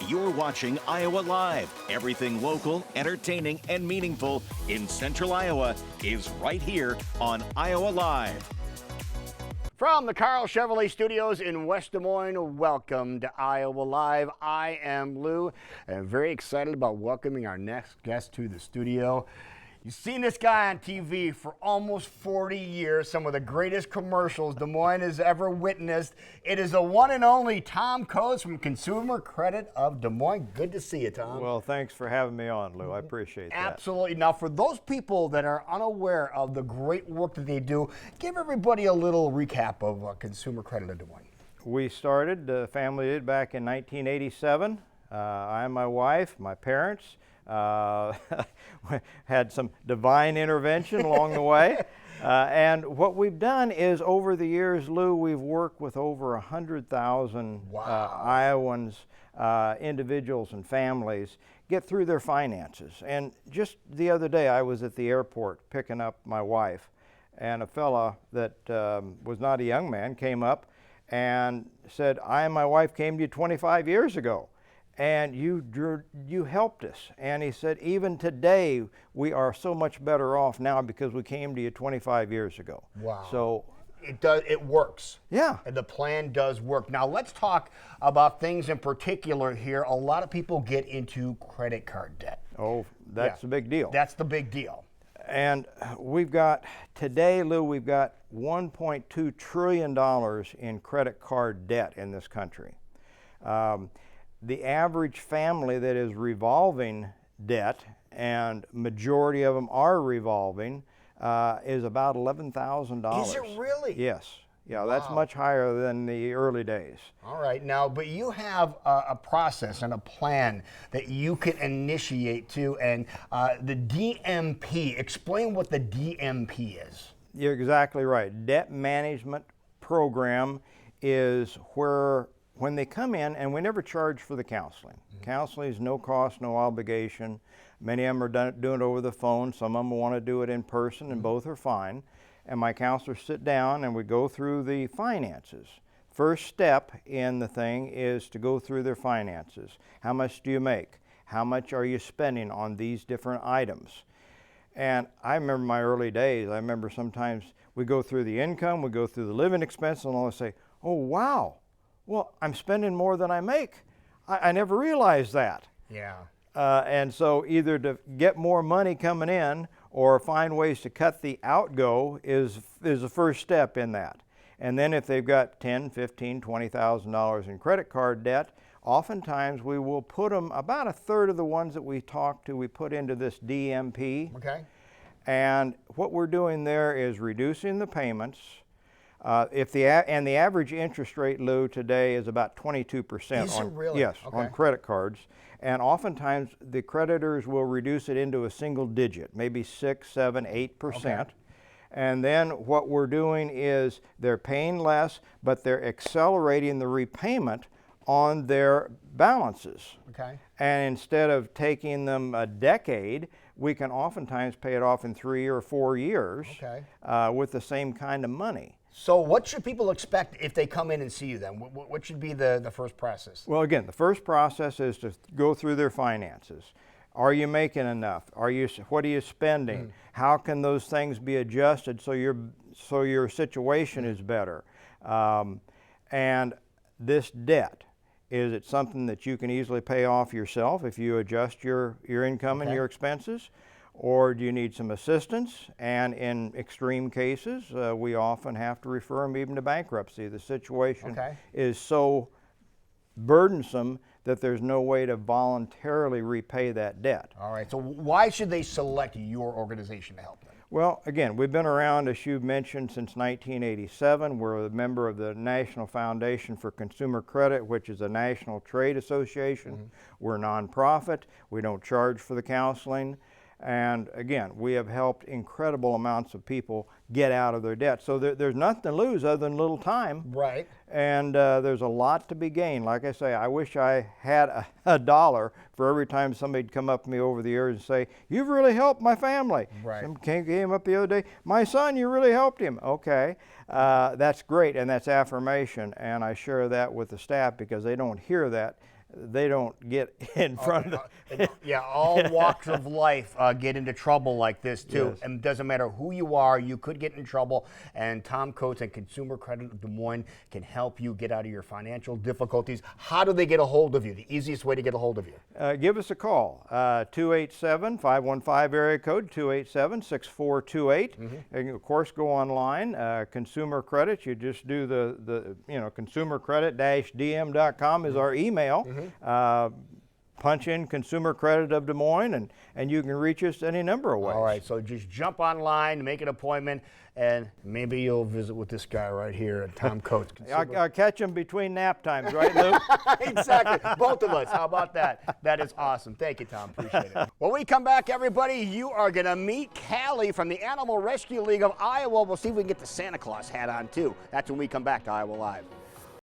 You're watching Iowa Live. Everything local, entertaining, and meaningful in Central Iowa is right here on Iowa Live. From the Carl Chevrolet Studios in West Des Moines, welcome to Iowa Live. I am Lou, and I'm very excited about welcoming our next guest to the studio. You've seen this guy on TV for almost 40 years, some of the greatest commercials Des Moines has ever witnessed. It is the one and only Tom Coates from Consumer Credit of Des Moines. Good to see you, Tom. Well, thanks for having me on, Lou. I appreciate that. Absolutely. Now, for those people that are unaware of the great work that they do, give everybody a little recap of Consumer Credit of Des Moines. We started, the family did, back in 1987. I and my wife, my parents, had some divine intervention along the way. And what we've done is, over the years, Lou, we've worked with over 100,000 Iowans, individuals and families, get through their finances. And just the other day, I was at the airport picking up my wife, and a fella that was not a young man came up and said, I and my wife came to you 25 years ago. And you helped us. And he said, even today, we are so much better off now because we came to you 25 years ago. Wow. So it works. Yeah. And the plan does work. Now let's talk about things in particular here. A lot of people get into credit card debt. Oh, that's a big deal. That's the big deal. And we've got, today, Lou, we've got $1.2 trillion in credit card debt in this country. The average family that is revolving debt, and majority of them are revolving, is about $11,000. Is it really? Yes. Yeah, Wow. That's much higher than the early days. All right. Now, but you have a process and a plan that you can initiate to, and the DMP. Explain what the DMP is. You're exactly right. Debt management program is where, when they come in, and we never charge for the counseling. Counseling is no cost, no obligation. Many of them are doing it over the phone. Some of them want to do it in person, and both are fine. And my counselors sit down and we go through the finances. First step in the thing is to go through their finances. How much do you make? How much are you spending on these different items? And I remember my early days. I remember sometimes we go through the income, we go through the living expense, and I'll say, oh, wow. Well, I'm spending more than I make. I never realized that. Yeah. And so either to get more money coming in or find ways to cut the outgo is the first step in that. And then if they've got $10,000, $15,000, $20,000 in credit card debt, oftentimes we will put them, about a third of the ones that we talk to, we put into this DMP. Okay. And what we're doing there is reducing the payments. And the average interest rate, Lou, today is about 22%. Is it really? Yes, Okay. on credit cards. And oftentimes the creditors will reduce it into a single digit, maybe 6, 7, 8%. Okay. And then what we're doing is they're paying less, but they're accelerating the repayment on their balances. Okay. And instead of taking them a decade, we can oftentimes pay it off in 3 or 4 years. Okay. With the same kind of money. So what should people expect if they come in and see you then? What should be the first process? Well, again, the first process is to go through their finances. Are you making enough? What are you spending? How can those things be adjusted so your situation is better? And this debt, is it something that you can easily pay off yourself if you adjust your income and your expenses? Or do you need some assistance? And in extreme cases, we often have to refer them even to bankruptcy. The situation is so burdensome that there's no way to voluntarily repay that debt. All right. So why should they select your organization to help them? Well, again, we've been around, as you've mentioned, since 1987. We're a member of the National Foundation for Consumer Credit, which is a national trade association. We're a nonprofit. We don't charge for the counseling. And again, we have helped incredible amounts of people get out of their debt. So there's nothing to lose other than a little time. Right. And there's a lot to be gained. Like I say, I wish I had a dollar for every time somebody'd come up to me over the years and say, you've really helped my family. Right. Some came up the other day, my son, you really helped him. Okay, that's great, and that's affirmation. And I share that with the staff because they don't hear that they don't get in front of. Yeah, all walks of life get into trouble like this too. Yes. And it doesn't matter who you are, you could get in trouble. And Tom Coates and Consumer Credit of Des Moines can help you get out of your financial difficulties. How do they get a hold of you? The easiest way to get a hold of you? Give us a call, 287-515 area code 287-6428. You can of course go online, Consumer Credit. You just do the consumercredit-dm.com is our email. Punch in Consumer Credit of Des Moines, and you can reach us any number of ways. All right, so just jump online, make an appointment, and maybe you'll visit with this guy right here at Tom Coates. I'll catch him between nap times, right, Lou? Exactly, both of us. How about that? That is awesome. Thank you, Tom. Appreciate it. When we come back, everybody, you are going to meet Callie from the Animal Rescue League of Iowa. We'll see if we can get the Santa Claus hat on, too. That's when we come back to Iowa Live.